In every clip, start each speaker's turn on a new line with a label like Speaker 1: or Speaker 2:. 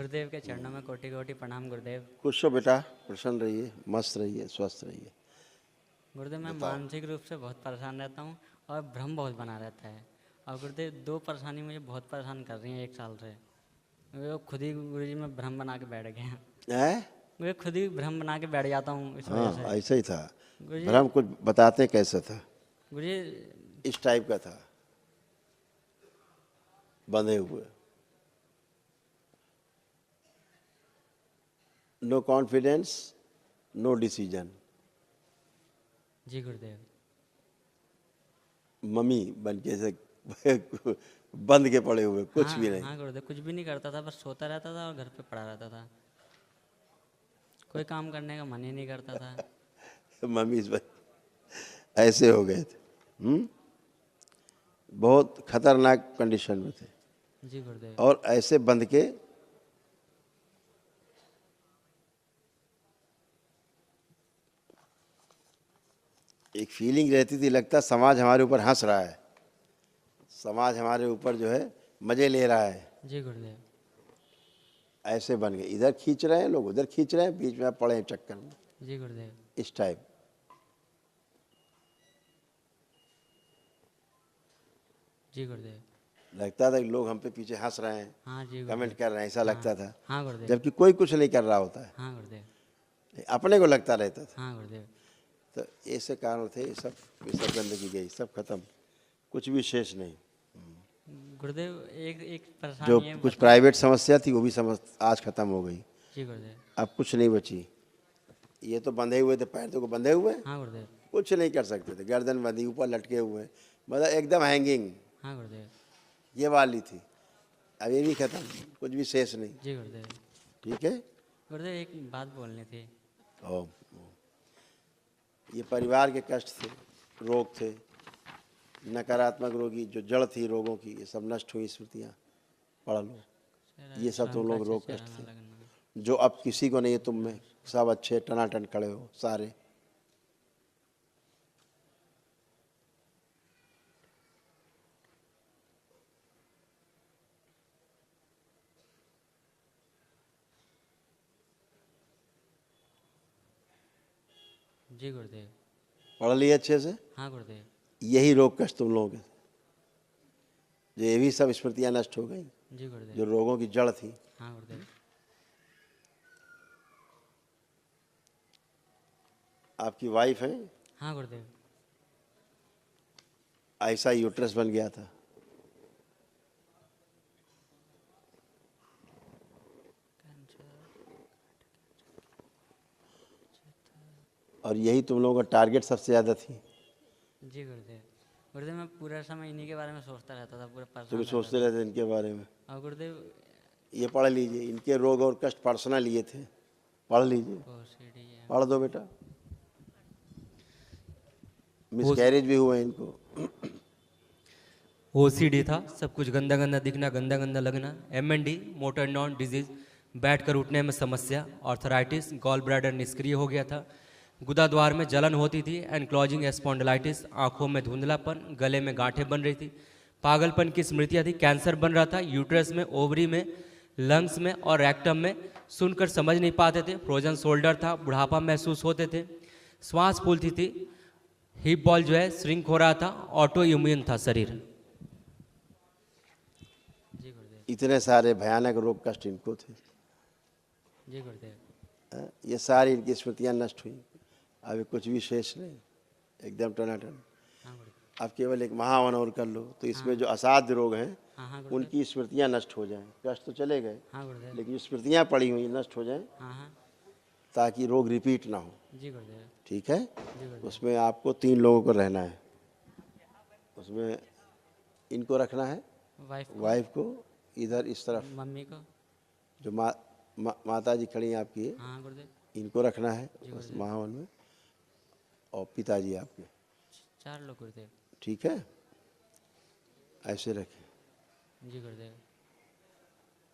Speaker 1: गुरुदेव के चरणों में कोटि कोटि प्रणाम गुरुदेव।
Speaker 2: खुश हो बेटा, प्रसन्न रहिए, मस्त रहिए, स्वस्थ रहिए।
Speaker 1: गुरुदेव मैं मानसिक रूप से बहुत परेशान रहता हूँ और भ्रम बहुत बना रहता है। और गुरुदेव दो परेशानी मुझे बहुत परेशान कर रही हैं 1 साल से। वो खुद ही गुरुजी में भ्रम बना के बैठ गए हैं।
Speaker 2: हैं?
Speaker 1: मैं खुद ही भ्रम बना के बैठ जाता हूँ इस वजह
Speaker 2: हाँ,
Speaker 1: से।
Speaker 2: ऐसा ही था।
Speaker 1: गुरुजी
Speaker 2: भ्रम कुछ बताते कैसा था?
Speaker 1: गुरुजी
Speaker 2: इस टाइप का था, बंधे हुए, नो कॉन्फिडेंस, नो डिसीजन,
Speaker 1: जी गुरुदेव।
Speaker 2: मम्मी बन के से बंद के पड़े हुए, कुछ
Speaker 1: हाँ
Speaker 2: भी नहीं।
Speaker 1: हाँ गुरुदेव, कुछ भी नहीं करता था, बस सोता रहता था और घर पे पड़ा रहता था। कोई काम करने का मन ही नहीं करता था।
Speaker 2: मम्मी इस वक्त ऐसे हो गए थे। बहुत खतरनाक कंडीशन में थे
Speaker 1: जी गुरुदेव।
Speaker 2: और ऐसे बंद के एक फीलिंग रहती थी, लगता समाज हमारे ऊपर हंस रहा है, समाज हमारे ऊपर जो है मजे ले रहा है।
Speaker 1: जी गुरुदेव।
Speaker 2: ऐसे बन गए, इधर खींच रहे हैं लोग, उधर खींच रहे हैं, बीच में आप पड़े हैं चक्कर में,
Speaker 1: जी गुरुदेव।
Speaker 2: इस टाइप।
Speaker 1: जी गुरुदेव।
Speaker 2: लगता था कि लोग हम पे पीछे हंस रहे हैं,
Speaker 1: हाँ जी
Speaker 2: कमेंट
Speaker 1: गुरुदेव।
Speaker 2: कर रहे हैं, ऐसा लगता था।
Speaker 1: हाँ गुरुदेव।
Speaker 2: जबकि कोई कुछ नहीं कर रहा होता है,
Speaker 1: हाँ गुरुदेव।
Speaker 2: अपने को लगता रहता था।
Speaker 1: हाँ गुरुदेव।
Speaker 2: तो ऐसे कारण थे, ये सब गंदगी गई, सब खत्म, कुछ भी शेष नहीं।
Speaker 1: गुरुदेव एक एक
Speaker 2: जो
Speaker 1: परेशानी है
Speaker 2: कुछ
Speaker 1: बता।
Speaker 2: प्राइवेट समस्या थी वो भी आज खत्म हो गई,
Speaker 1: जी गुरुदेव।
Speaker 2: अब कुछ नहीं बची। ये तो बंधे हुए थे, पैर तो को बंधे हुए,
Speaker 1: हाँ गुरुदेव।
Speaker 2: कुछ नहीं कर सकते थे, गर्दन बंधी, ऊपर लटके हुए, मतलब एकदम हैंगिंग,
Speaker 1: हाँ गुरुदेव।
Speaker 2: ये वाली थी। अब ये भी खत्म, कुछ भी शेष नहीं।
Speaker 1: जी गुरुदेव।
Speaker 2: ठीक है।
Speaker 1: गुरुदेव एक बात बोलनी थी।
Speaker 2: ओ, ये परिवार के कष्ट थे, रोग थे, नकारात्मक रोगी जो जड़ थी रोगों की, ये सब नष्ट हुई स्मृतियाँ, पढ़ लो। ये सब तुम लोग रोग कष्ट थे जो अब किसी को नहीं है, तुम में सब अच्छे टनाटन खड़े हो सारे।
Speaker 1: जी गुरुदेव।
Speaker 2: पढ़ लिए अच्छे से।
Speaker 1: हाँ गुरुदेव।
Speaker 2: यही रोग कष्ट तुम लोगों के, जो ये भी सब स्मृतियाँ नष्ट हो गई,
Speaker 1: जी गुरुदेव।
Speaker 2: जो रोगों की जड़ थी।
Speaker 1: हाँ गुरुदेव।
Speaker 2: आपकी वाइफ है,
Speaker 1: हाँ गुरुदेव।
Speaker 2: ऐसा यूट्रस बन गया था, और यही तुम लोगों का टारगेट सबसे ज़्यादा थी।
Speaker 1: जी गुरुदेव। गुरुदेव मैं पूरा समय इन्हीं के बारे में सोचता रहता था, पूरा परेशान
Speaker 2: तुम
Speaker 1: रहता
Speaker 2: सोचते
Speaker 1: था।
Speaker 2: रहते इनके बारे में।
Speaker 1: और गुरुदेव
Speaker 2: ये पढ़ लीजिए, इनके रोग और कष्ट पर्सनल लिए थे, पढ़ लीजिए,
Speaker 1: OCD है।
Speaker 2: पढ़ दो बेटा।
Speaker 3: वो
Speaker 2: मिसकैरेज भी हुआ इनको।
Speaker 3: OCD था, सब कुछ गंदा गंदा दिखना, गंदा गंदा लगना, MND मोटर न्यूरॉन डिजीज, बैठकर उठने में समस्या, ऑर्थराइटिस, गॉल ब्लैडर निष्क्रिय हो गया था, गुदा द्वार में जलन होती थी, एनक्लोजिंग स्पॉन्डिलाइटिस, आंखों में धुंधलापन, गले में गांठें बन रही थी, पागलपन की स्मृतियाँ थी, कैंसर बन रहा था यूट्रस में, ओवरी में, लंग्स में और रेक्टम में, सुनकर समझ नहीं पाते थे, फ्रोजन शोल्डर था, बुढ़ापा महसूस होते थे, श्वास फूलती थी, हिप बॉल जो है श्रिंक हो रहा था, ऑटो इम्यून था शरीर।
Speaker 1: जी गुरुदेव।
Speaker 2: इतने सारे भयानक रोग कष्ट इनको थे।
Speaker 1: जी गुरुदेव।
Speaker 2: ये सारी इनकी स्मृतियाँ नष्ट हुई, अभी कुछ भी शेष नहीं, एकदम टनाटन।
Speaker 1: हाँ गुरुदेव।
Speaker 2: अब केवल एक महावन और कर लो तो इसमें जो असाध्य रोग हैं
Speaker 1: हाँ हाँ गुरुदेव।
Speaker 2: उनकी स्मृतियाँ नष्ट हो जाएं, कष्ट तो चले गए,
Speaker 1: हाँ गुरुदेव।
Speaker 2: लेकिन जो स्मृतियाँ पड़ी हुई नष्ट हो जाएं,
Speaker 1: हाँ हाँ।
Speaker 2: ताकि रोग रिपीट ना हो।
Speaker 1: जी गुरुदेव।
Speaker 2: ठीक है।
Speaker 1: जी गुरुदेव।
Speaker 2: उसमें आपको 3 लोगों को रहना है, उसमें इनको रखना है, वाइफ को इधर इस तरफ,
Speaker 1: मम्मी को।
Speaker 2: जो माता जी खड़ी हैं आपकी,
Speaker 1: हाँ गुरुदेव।
Speaker 2: इनको रखना है
Speaker 1: जी
Speaker 2: उस
Speaker 1: गुरुदेव।
Speaker 2: महावन में, और पिताजी आपके।
Speaker 1: 4 लोग गुरुदेव।
Speaker 2: ठीक है, ऐसे रखें।
Speaker 1: जी गुरुदेव।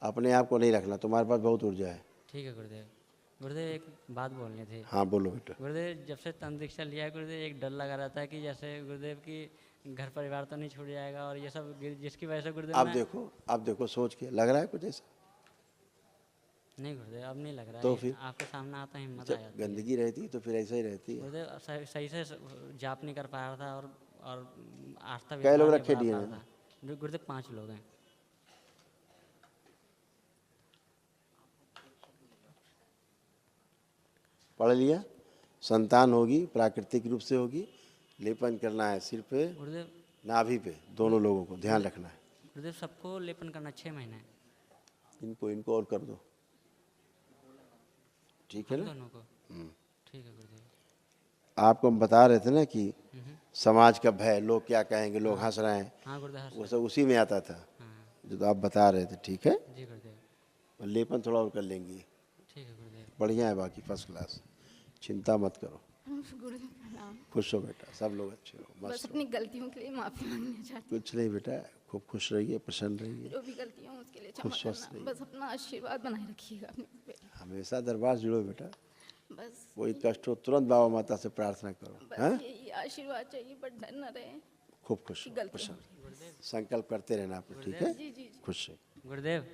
Speaker 2: अपने आप को नहीं रखना, तुम्हारे पास बहुत ऊर्जा है।
Speaker 1: ठीक है गुरुदेव। गुरुदेव एक बात बोलनी थी।
Speaker 2: हाँ बोलो बेटा।
Speaker 1: गुरुदेव जब से तंत्र दीक्षा लिया है गुरुदेव, एक डर लगा रहता है कि जैसे गुरुदेव की घर परिवार तो नहीं छूट जाएगा, और ये सब जिसकी वजह से गुरुदेव
Speaker 2: अब
Speaker 1: मैं।
Speaker 2: देखो, अब देखो सोच के लग रहा है कुछ ऐसा?
Speaker 1: नहीं गुरुदेव अब नहीं लग रहा
Speaker 2: तो
Speaker 1: है,
Speaker 2: फिर?
Speaker 1: आपके सामने आता हिम्मत आ
Speaker 2: जब
Speaker 1: जाती है।
Speaker 2: गंदगी रहती है तो फिर ऐसा ही रहती है।
Speaker 1: गुरुदेव सही से जाप नहीं कर पा रहा था और आस्था
Speaker 2: कै लोग
Speaker 1: विश्वास नहीं
Speaker 2: रखे
Speaker 1: बढ़ा
Speaker 2: दिए
Speaker 1: पा रहा
Speaker 2: हैं?
Speaker 1: था। गुरुदेव 5 लोग हैं।
Speaker 2: पढ़ लिया, संतान होगी प्राकृतिक रूप से होगी, लेपन करना है सिर पे
Speaker 1: गुरुदेव
Speaker 2: नाभि पे, दोनों लोगों को ध्यान रखना है।
Speaker 1: गुरुदेव सबको लेपन करना 6 महीने।
Speaker 2: इनको और कर दो, ठीक है
Speaker 1: हम
Speaker 2: ना?
Speaker 1: दोनों को ठीक है गुरुदेव।
Speaker 2: आपको हम बता रहे थे ना कि समाज का भय, लोग क्या कहेंगे, लोग हंस रहे हैं,
Speaker 1: हाँ गुरुदेव हर्ष
Speaker 2: वो सब उसी में आता था
Speaker 1: हाँ
Speaker 2: जो तो आप बता रहे थे, ठीक है?
Speaker 1: जी गुरुदेव
Speaker 2: और लेपन थोड़ा और कर लेंगी,
Speaker 1: ठीक है गुरुदेव।
Speaker 2: बढ़िया है, बाकी फर्स्ट क्लास, चिंता मत करो,
Speaker 4: गुरुदेव प्रणाम।
Speaker 2: खुश हो बेटा, सब लोग अच्छे हो,
Speaker 4: बस
Speaker 2: मस्त हो।
Speaker 4: अपनी गलतियों के लिए माफी मांगना चाहती
Speaker 2: कुछ नहीं बेटा, खूब खुश रहिए, प्रसन्न
Speaker 4: हूँ।
Speaker 2: रहिए,
Speaker 4: जो भी गलतियाँ हो उसके लिए क्षमा
Speaker 2: खुश स्वस्थ
Speaker 4: करना। बस अपना आशीर्वाद बनाए रखिएगा अपने पे।
Speaker 2: हमेशा दरबार जुड़ो बेटा,
Speaker 4: बस
Speaker 2: कोई कष्ट हो तुरंत बाबा माता से प्रार्थना करो, हैं?
Speaker 4: बस यही आशीर्वाद चाहिए, बट डर न रहे।
Speaker 2: खूब खुश हो,
Speaker 4: गलती
Speaker 2: प्रसन्न, संकल्प करते रहना आपको, ठीक है?
Speaker 4: जी जी
Speaker 2: खुश है।
Speaker 1: गुरुदेव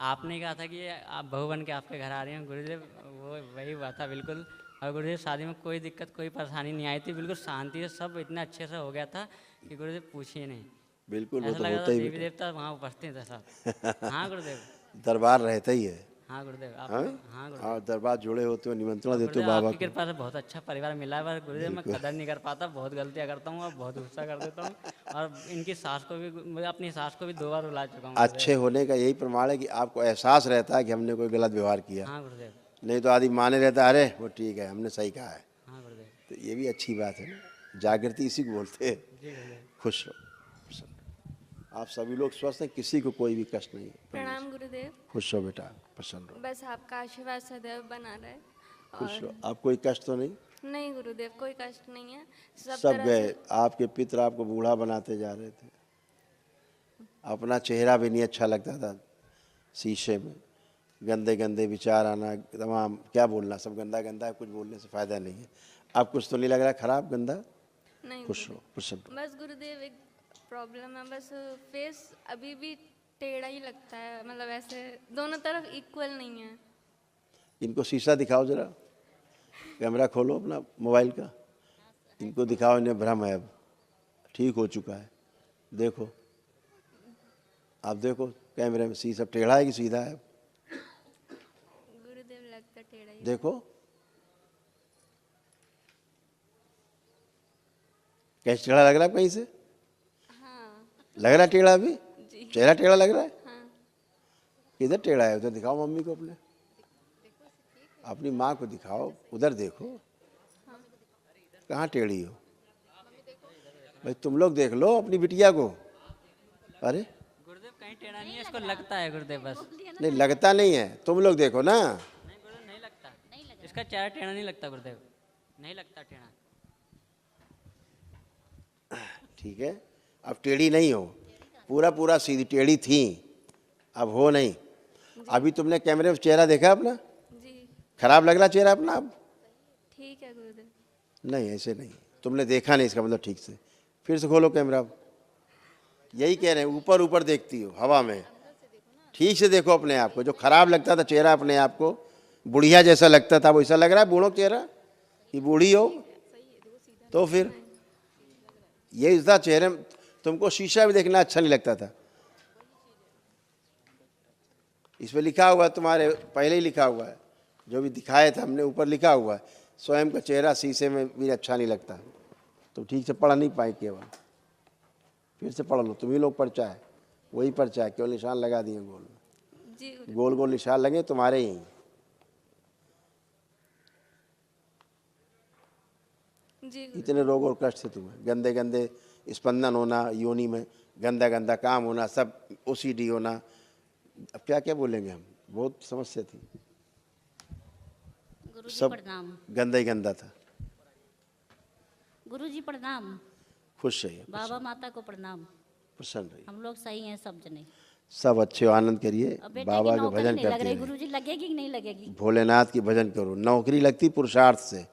Speaker 1: आपने कहा था कि आप बहू बन के आपके घर आ रही हैं गुरुदेव, वो वही हुआ था बिल्कुल। और गुरुदेव शादी में कोई दिक्कत कोई परेशानी नहीं आई थी, बिल्कुल शांति से सब इतना अच्छे से हो गया था कि गुरुदेव पूछिए नहीं।
Speaker 2: बिल्कुल, वो
Speaker 1: ऐसा
Speaker 2: तो
Speaker 1: लग रहा
Speaker 2: होता
Speaker 1: था
Speaker 2: ही
Speaker 1: देवी
Speaker 2: बेटा,
Speaker 1: देवता वहाँ उपस्थित थे सब। हाँ गुरुदेव
Speaker 2: दरबार रहता ही है,
Speaker 1: हाँ गुरुदेव आप
Speaker 2: हाँ?
Speaker 1: हाँ गुरुदेव।
Speaker 2: और दरबार जुड़े होते हो, निमंत्रण देते हो
Speaker 1: गुरुदेव
Speaker 2: बाबा
Speaker 1: आपकी
Speaker 2: को,
Speaker 1: कृपा से बहुत अच्छा परिवार मिला है, पर गुरुदेव मैं कदर नहीं कर पाता, बहुत गलतियाँ करता हूँ और बहुत गुस्सा कर देता हूँ। और इनकी सास को भी, मैं अपनी सास को भी 2 बार रुला चुका हूँ गुरुदेव।
Speaker 2: अच्छे होने का यही प्रमाण है कि आपको एहसास रहता है कि हमने कोई गलत व्यवहार किया,
Speaker 1: हाँ गुरुदेव
Speaker 2: नहीं तो आदमी माने रहता, अरे वो ठीक है, हमने सही कहा है,
Speaker 1: हाँ गुरुदेव
Speaker 2: तो ये भी अच्छी बात है ना, जागृति इसी को बोलते हैं।
Speaker 1: जी गुरुदेव।
Speaker 2: खुश रहो, प्रसन्न रहो। आप सभी लोग स्वस्थ हैं, किसी को कोई भी कष्ट नहीं है,
Speaker 5: प्रणाम गुरुदेव।
Speaker 2: खुश हो बेटा, प्रसन्न रहो,
Speaker 5: बस आपका आशीर्वाद सदैव बना रहे।
Speaker 2: खुश रहो। आप कोई कष्ट तो नहीं?
Speaker 5: नहीं गुरुदेव कोई कष्ट नहीं है, सब
Speaker 2: सब
Speaker 5: तरह
Speaker 2: गए,
Speaker 5: से
Speaker 2: आपके पितर आपको बूढ़ा बनाते जा रहे थे, अपना चेहरा भी नहीं अच्छा लगता था, शीशे में गंदे गंदे विचार आना, तमाम क्या बोलना, सब गंदा गंदा है, कुछ बोलने से फायदा नहीं है। अब कुछ तो नहीं लग रहा खराब गंदा?
Speaker 5: नहीं
Speaker 2: खुश
Speaker 5: गुरुदेव।
Speaker 2: रहो, प्रसन्न रहो।
Speaker 5: बस गुरुदेव एक प्रॉब्लम है, बस फेस अभी भी टेढ़ा ही लगता है, मतलब ऐसे दोनों तरफ इक्वल नहीं है।
Speaker 2: इनको शीशा दिखाओ जरा, कैमरा खोलो अपना मोबाइल का, इनको दिखाओ, इन्हें भ्रम है, अब ठीक हो चुका है, देखो आप देखो कैमरे में, शीशा टेढ़ा है कि सीधा है,
Speaker 5: गुरुदेव लगता टेढ़ा ही।
Speaker 2: देखो कैसे टेढ़ा लग रहा है, कहीं से
Speaker 5: हाँ
Speaker 2: लग रहा है टेढ़ा, अभी
Speaker 5: जी
Speaker 2: चेहरा टेढ़ा लग रहा है,
Speaker 5: हाँ
Speaker 2: किधर टेढ़ा है, उधर दिखाओ मम्मी को, अपने अपनी माँ को दिखाओ, उधर देखो कहाँ टेढ़ी हो, भाई तुम लोग देख लो अपनी बिटिया को, अरे
Speaker 1: गुरुदेव कहीं टेढ़ा नहीं है, इसको लगता है गुरुदेव बस।
Speaker 2: नहीं लगता नहीं है, तुम लोग देखो ना,
Speaker 1: नहीं गुरुदेव नहीं लगता, इसका चेहरा टेढ़ा नहीं लगता गुरुदेव, नहीं लगता टेढ़ा।
Speaker 2: ठीक है, अब टेढ़ी नहीं हो, पूरा पूरा सीधी, टेढ़ी थी अब हो नहीं। अभी तुमने कैमरे में चेहरा देखा अपना,
Speaker 5: जी
Speaker 2: खराब लग रहा चेहरा अपना अब?
Speaker 5: ठीक है गुरुदेव।
Speaker 2: नहीं ऐसे नहीं, तुमने देखा नहीं इसका मतलब ठीक से, फिर से खोलो कैमरा, यही कह रहे हैं, ऊपर ऊपर देखती हो हवा में, ठीक से देखो अपने आप को, जो खराब लगता था चेहरा अपने आप को, बुढ़िया जैसा लगता था, वैसा लग रहा है बूढ़ों का चेहरा कि बूढ़ी हो, तो फिर यही था चेहरे में, तुमको शीशा भी देखना अच्छा नहीं लगता था, इस पर लिखा हुआ है, तुम्हारे पहले ही लिखा हुआ है, जो भी दिखाए थे हमने ऊपर लिखा हुआ है, स्वयं का चेहरा शीशे में भी अच्छा नहीं लगता, तो ठीक से पढ़ नहीं पाए केवल, फिर से पढ़ लो, तुम ही लोग पर्चा है, वही पर्चा है, केवल निशान लगा दिए गोल में,
Speaker 5: जी गुरुदेव।
Speaker 2: गोल गोल निशान लगे तुम्हारे ही,
Speaker 5: जी गुरुदेव।
Speaker 2: इतने रोग और कष्ट थे तुम्हें, गंदे गंदे स्पंदन होना योनि में, गंदा गंदा काम होना, सब OCD होना, अब क्या क्या बोलेंगे हम, बहुत समस्या थी,
Speaker 6: गुरुजी
Speaker 2: सब
Speaker 6: प्रणाम।
Speaker 2: गंदा ही गंदा था।
Speaker 6: गुरुजी प्रणाम।
Speaker 2: खुश रहिए,
Speaker 6: बाबा माता को प्रणाम।
Speaker 2: प्रसन्न रहिए,
Speaker 6: हम लोग सही हैं सब जने।
Speaker 2: सब अच्छे हो, आनंद करिए,
Speaker 6: अब बेटे
Speaker 2: बाबा
Speaker 6: की
Speaker 2: का
Speaker 6: नौकरी
Speaker 2: भजन
Speaker 6: नहीं लग
Speaker 2: करते
Speaker 6: रही,
Speaker 2: रहिए,
Speaker 6: गुरुजी लगेगी कि नहीं लगेगी?
Speaker 2: भोलेनाथ की भजन करो, नौकरी लगती पुरुषार्थ से,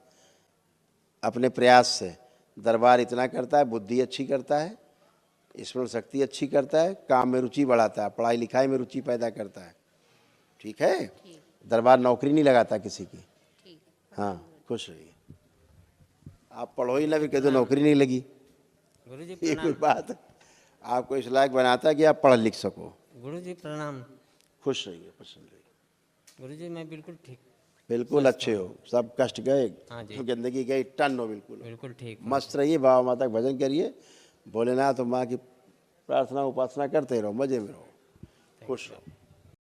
Speaker 2: अपने प्रयास से, दरबार इतना करता है, बुद्धि अच्छी करता है, स्मरण शक्ति अच्छी करता है, काम में रुचि बढ़ाता है, पढ़ाई लिखाई में रुचि पैदा करता है, ठीक है, दरबार नौकरी नहीं लगाता किसी की।
Speaker 6: ठीक।
Speaker 2: हाँ, खुश रहिए। आप पढ़ो ही ना फिर कह दो नौकरी नहीं लगी,
Speaker 7: गुरुजी
Speaker 2: ये
Speaker 7: प्रणाम।
Speaker 2: कोई बात है? आपको इस लायक बनाता है कि आप पढ़ लिख सको।
Speaker 7: गुरुजी प्रणाम।
Speaker 2: खुश रहिए, प्रसन्न रहिए।
Speaker 7: गुरुजी मैं बिल्कुल ठीक,
Speaker 2: बिल्कुल अच्छे हो, सब कष्ट गए,
Speaker 7: हाँ जी।
Speaker 2: गंदगी गई, टन हो बिल्कुल।
Speaker 7: बिल्कुल ठीक।
Speaker 2: मस्त रहिए, बाबा माता का भजन करिए, भोलेनाथ और माँ की प्रार्थना उपासना करते रहो, मजे में रहो, खुश रहो।